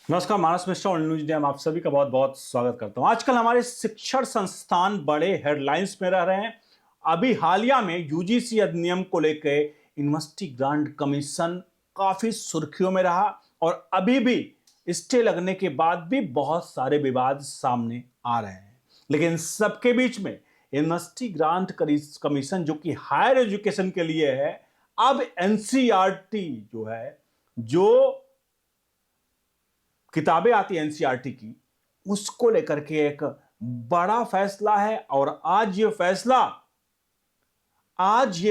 नमस्कार, मानस मिश्रा और news day में आप सभी का बहुत बहुत स्वागत करता हूं। आजकल हमारे शिक्षण संस्थान बड़े हेडलाइंस में रह रहे हैं। अभी हालिया में यूजीसी अधिनियम को लेकर यूनिवर्सिटी ग्रांट कमीशन काफी सुर्खियों में रहा और अभी भी स्टे लगने के बाद भी बहुत सारे विवाद सामने आ रहे हैं। लेकिन सबके बीच में यूनिवर्सिटी ग्रांट कमीशन जो कि हायर एजुकेशन के लिए है, अब एनसीईआरटी जो है, जो किताबें आती है एनसीईआरटी की, उसको लेकर के एक बड़ा फैसला है। और आज ये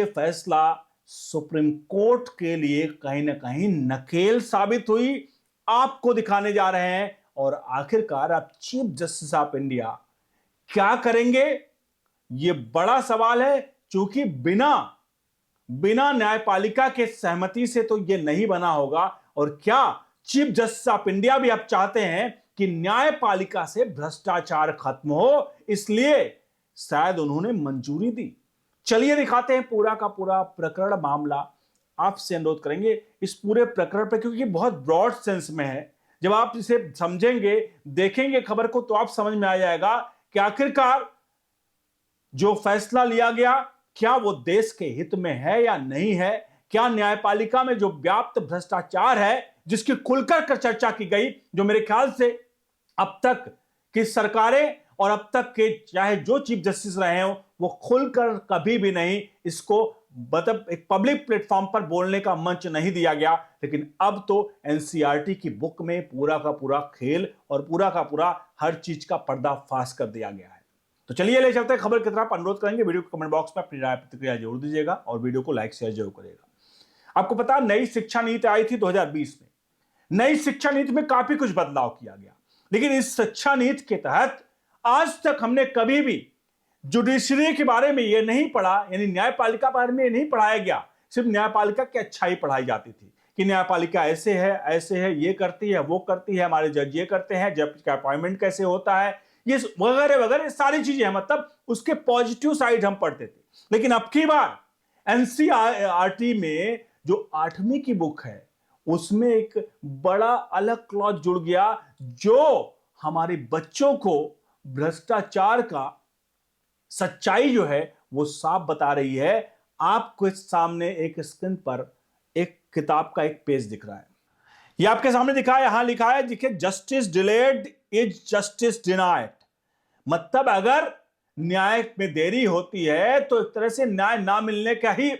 फैसला सुप्रीम कोर्ट के लिए कहीं ना कहीं नकेल साबित हुई। आपको दिखाने जा रहे हैं और आखिरकार आप चीफ जस्टिस ऑफ इंडिया क्या करेंगे, ये बड़ा सवाल है। क्योंकि बिना बिना न्यायपालिका के सहमति से तो यह नहीं बना होगा। और क्या चीफ जस्टिस ऑफ इंडिया भी अब चाहते हैं कि न्यायपालिका से भ्रष्टाचार खत्म हो, इसलिए शायद उन्होंने मंजूरी दी। चलिए दिखाते हैं पूरा का पूरा प्रकरण, मामला। आपसे अनुरोध करेंगे इस पूरे प्रकरण पर, क्योंकि बहुत ब्रॉड सेंस में है। जब आप इसे समझेंगे, देखेंगे खबर को, तो आप समझ में आ जाएगा कि आखिरकार जो फैसला लिया गया, क्या वो देश के हित में है या नहीं है। क्या न्यायपालिका में जो व्याप्त भ्रष्टाचार है, जिसकी खुलकर चर्चा की गई, जो मेरे ख्याल से अब तक की सरकारें और अब तक के चाहे जो चीफ जस्टिस रहे हो, वो खुलकर कभी भी नहीं इसको मतलब एक पब्लिक प्लेटफॉर्म पर बोलने का मंच नहीं दिया गया। लेकिन अब तो एनसीईआरटी की बुक में पूरा का पूरा खेल और पूरा का पूरा हर चीज का पर्दाफाश कर दिया गया है। तो चलिए ले चलते हैं खबर की तरफ। अनुरोध करेंगे वीडियो के कमेंट बॉक्स में अपनी राय प्रतिक्रिया जरूर दीजिएगा और वीडियो को लाइक शेयर जरूर करिएगा। आपको पता, नई शिक्षा नीति आई थी 2020 में। नई शिक्षा नीति में काफी कुछ बदलाव किया गया, लेकिन इस शिक्षा नीति के तहत आज तक हमने कभी भी जुडिशरी के बारे में यह नहीं पढ़ा, यानी न्यायपालिका के बारे में नहीं पढ़ाया गया। सिर्फ न्यायपालिका की अच्छाई पढ़ाई जाती थी कि न्यायपालिका ऐसे है, ये करती है, वो करती है, हमारे जज ये करते हैं, जज का अपॉइंटमेंट कैसे होता है, ये वगैरह वगैरह सारी चीजें हैं। मतलब उसके पॉजिटिव साइड हम पढ़ते थे। लेकिन अब की बार एनसीईआरटी में जो 8वीं की बुक है, उसमें एक बड़ा अलग क्लॉज जुड़ गया, जो हमारे बच्चों को भ्रष्टाचार का सच्चाई जो है वो साफ बता रही है। आपको सामने एक स्क्रीन पर एक किताब का एक पेज दिख रहा है। ये आपके सामने दिखा है, यहां लिखा है, देखिए, justice delayed is justice denied. मतलब अगर न्याय में देरी होती है तो एक तरह से न्याय ना मिलने का ही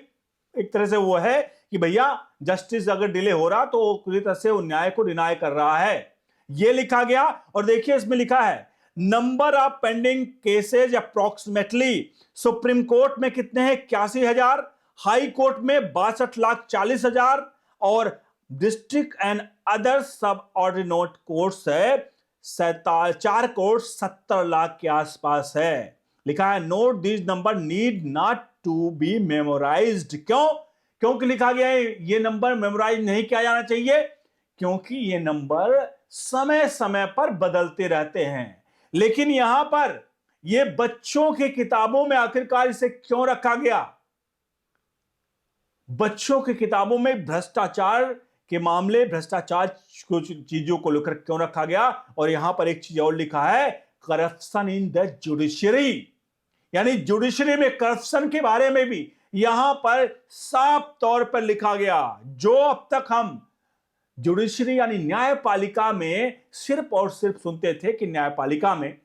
एक तरह से वो है कि भैया जस्टिस अगर डिले हो रहा तो पूरी तरह से वो न्याय को डिनाई कर रहा है, ये लिखा गया। और देखिए इसमें लिखा है, number of pending cases approximately. Supreme court में कितने हैं? 81,000। हाई कोर्ट में 62,40,000 और डिस्ट्रिक्ट एंड अदर सब ऑर्डिनेट कोर्ट्स है 4 करोड़ 70 लाख के आसपास है। लिखा है, note this number need not to be memorized. क्यों? क्योंकि लिखा गया है ये नंबर मेमोराइज नहीं किया जाना चाहिए, क्योंकि ये नंबर समय समय पर बदलते रहते हैं। लेकिन यहां पर ये बच्चों की किताबों में आखिरकार इसे क्यों रखा गया? बच्चों की किताबों में भ्रष्टाचार के मामले, भ्रष्टाचार कुछ चीजों को लेकर क्यों रखा गया? और यहां पर एक चीज और लिखा है, करप्शन इन द जुडिशरी। यानी जुडिशरी में करप्शन के बारे में भी यहां पर साफ तौर पर लिखा गया। जो अब तक हम जुडिशरी यानी न्यायपालिका में सिर्फ और सिर्फ सुनते थे कि न्यायपालिका में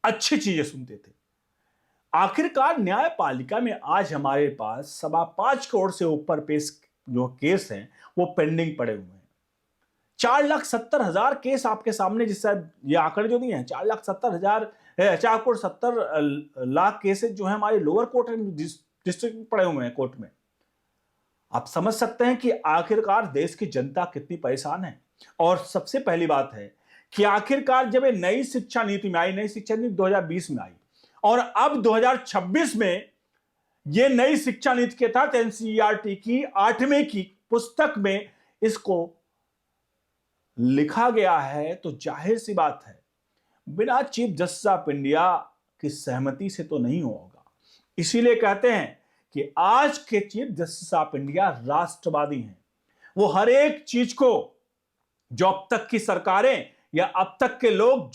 अच्छी चीजें सुनते थे, आखिरकार न्यायपालिका में आज हमारे पास 5.25 करोड़ से ऊपर जो केस हैं वो पेंडिंग पड़े हुए हैं। 4,70,000 केस आपके सामने, जिससे ये आंकड़े जो दिए हैं, 4,70,000 4 करोड़ 70 लाख केसेस जो है हमारे लोअर कोर्ट एंड डिस्ट्रिक्ट में पड़े हुए हैं कोर्ट में। आप समझ सकते हैं कि आखिरकार देश की जनता कितनी परेशान है। और सबसे पहली बात है कि आखिरकार जब ये नई शिक्षा नीति में आई, नई शिक्षा नीति 2020 में आई और अब 2026 में ये नई शिक्षा नीति के तहत एनसीईआरटी की 8वीं की पुस्तक में इसको लिखा गया है, तो जाहिर सी बात है बिना चीफ जस्टिस ऑफ इंडिया की सहमति से तो नहीं होगा। इसीलिए कहते हैं कि आज के चीफ जस्टिस ऑफ इंडिया राष्ट्रवादी हैं। वो हर एक चीज को जो अब तक की सरकारें या अब तक के लोग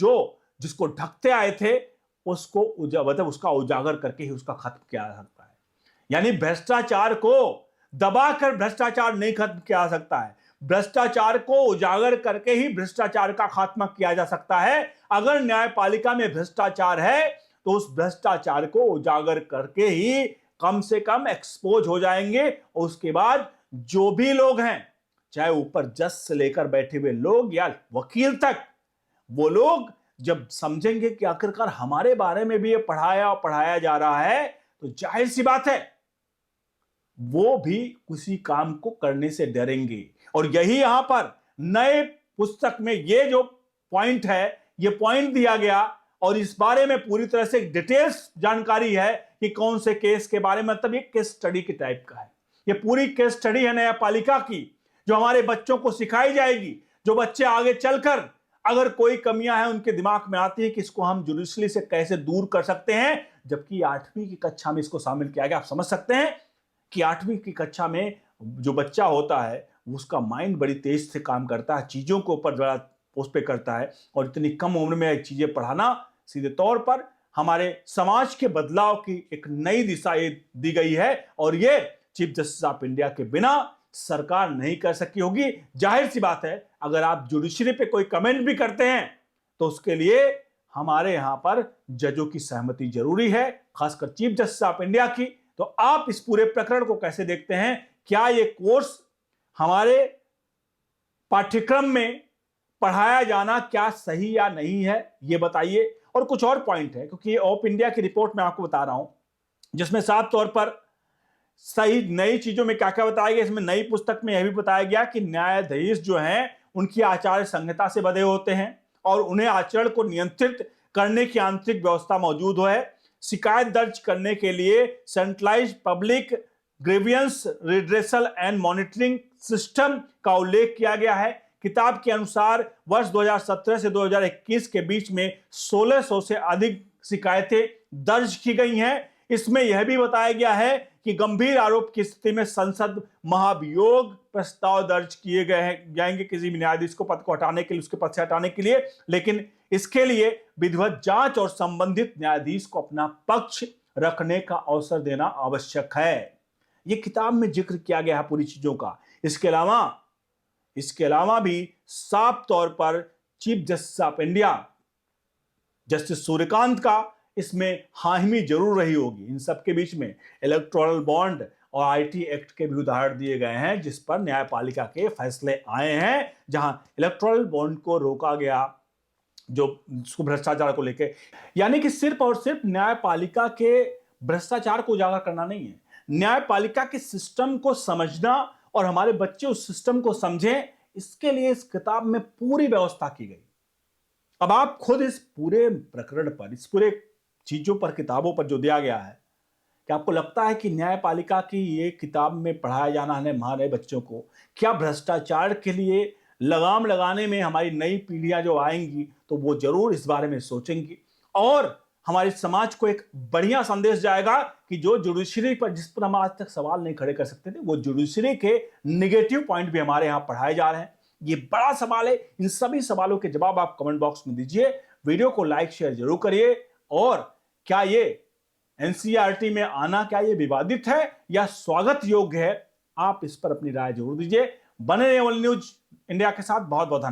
जिसको ढकते आए थे, उसको मतलब उसका उजागर करके ही उसका खत्म किया जा सकता है। यानी भ्रष्टाचार को दबाकर भ्रष्टाचार नहीं खत्म किया जा सकता है, भ्रष्टाचार को उजागर करके ही भ्रष्टाचार का खात्मा किया जा सकता है। अगर न्यायपालिका में भ्रष्टाचार है तो उस भ्रष्टाचार को उजागर करके ही कम से कम एक्सपोज हो जाएंगे, और उसके बाद जो भी लोग हैं, चाहे ऊपर जज से लेकर बैठे हुए लोग या वकील तक, वो लोग जब समझेंगे कि आखिरकार हमारे बारे में भी ये पढ़ाया जा रहा है, तो जाहिर सी बात है वो भी किसी काम को करने से डरेंगे। और यही यहां पर नए पुस्तक में ये जो पॉइंट है, ये पॉइंट दिया गया, और इस बारे में पूरी तरह से डिटेल्स जानकारी है कि कौन से केस के बारे में, मतलब ये केस स्टडी के टाइप का है। ये पूरी केस स्टडी है न्यायपालिका की, जो हमारे बच्चों को सिखाई जाएगी, जो बच्चे आगे चलकर अगर कोई कमियां हैं उनके दिमाग में आती है कि इसको हम जुडिशरी से कैसे दूर कर सकते हैं। जबकि 8वीं की कक्षा में इसको शामिल किया गया। आप समझ सकते हैं कि 8वीं की कक्षा में जो बच्चा होता है उसका माइंड बड़ी तेज से काम करता है, चीजों के ऊपर बड़ा उस पे करता है, और इतनी कम उम्र में चीजें पढ़ाना सीधे तौर पर हमारे समाज के बदलाव की एक नई दिशा दी गई है। और ये चीफ जस्टिस ऑफ इंडिया के बिना सरकार नहीं कर सकी होगी। जाहिर सी बात है, अगर आप जुडिशरी पे कोई कमेंट भी करते हैं तो उसके लिए हमारे यहां पर जजों की सहमति जरूरी है, खासकर चीफ जस्टिस ऑफ इंडिया की। तो आप इस पूरे प्रकरण को कैसे देखते हैं? क्या ये कोर्स हमारे पाठ्यक्रम में पढ़ाया जाना क्या सही या नहीं है, ये बताइए। और कुछ और पॉइंट है, क्योंकि ये ऑफ इंडिया की रिपोर्ट में आपको बता रहा हूं, जिसमें साफ तौर पर सही नई चीजों में क्या क्या बताया गया। इसमें नई पुस्तक में यह भी बताया गया कि न्यायाधीश जो हैं उनकी आचार संहिता से बंधे होते हैं, और उन्हें आचरण को नियंत्रित करने की आंतरिक व्यवस्था मौजूद है। शिकायत दर्ज करने के लिए centralised public grievance redressal and monitoring system का उल्लेख किया गया है। किताब के अनुसार वर्ष 2017 से 2021 के बीच में 1600 से अधिक शिकायतें दर्ज की गई हैं। इसमें यह भी बताया गया है कि गंभीर आरोप की स्थिति में संसद महाभियोग प्रस्ताव दर्ज किए जाएंगे किसी भी न्यायाधीश को पद को हटाने के लिए, उसके पद से हटाने के लिए। लेकिन इसके लिए विधिवत जांच और संबंधित न्यायाधीश को अपना पक्ष रखने का अवसर देना आवश्यक है। यह किताब में जिक्र किया गया है पूरी चीजों का। इसके अलावा भी साफ तौर पर chief justice of India justice Suryakant का इसमें हाहिमी जरूर रही होगी। इन सब के बीच में इलेक्टोरल बॉन्ड और आईटी एक्ट के भी उदाहरण दिए गए हैं, जिस पर न्यायपालिका के फैसले आए हैं, जहां इलेक्टोरल बॉन्ड को रोका गया, जो भ्रष्टाचार को लेकर। यानी कि सिर्फ और सिर्फ न्यायपालिका के भ्रष्टाचार को उजागर करना नहीं है, न्यायपालिका के सिस्टम को समझना, और हमारे बच्चे उस सिस्टम को समझें, इसके लिए इस किताब में पूरी व्यवस्था की गई। अब आप खुद इस पूरे प्रकरण पर, इस पूरे चीजों पर, किताबों पर जो दिया गया है, क्या आपको लगता है कि न्यायपालिका की ये किताब में पढ़ाया जाना है हमारे बच्चों को, क्या भ्रष्टाचार के लिए लगाम लगाने में हमारी नई पीढ़ियां जो आएंगी तो वो जरूर इस बारे में सोचेंगी, और हमारे समाज को एक बढ़िया संदेश जाएगा कि जो जुडिशरी पर, जिस पर हम आज तक सवाल नहीं खड़े कर सकते थे, वो जुडिशरी के निगेटिव पॉइंट भी हमारे यहां पढ़ाए जा रहे हैं। ये बड़ा सवाल है। इन सभी सवालों के जवाब आप कमेंट बॉक्स में दीजिए। वीडियो को लाइक शेयर जरूर करिए। और क्या ये एनसीईआरटी में आना, क्या ये विवादित है या स्वागत योग्य है? आप इस पर अपनी राय जरूर दीजिए। बने रहिए ओनली न्यूज इंडिया के साथ। बहुत बहुत धन्यवाद।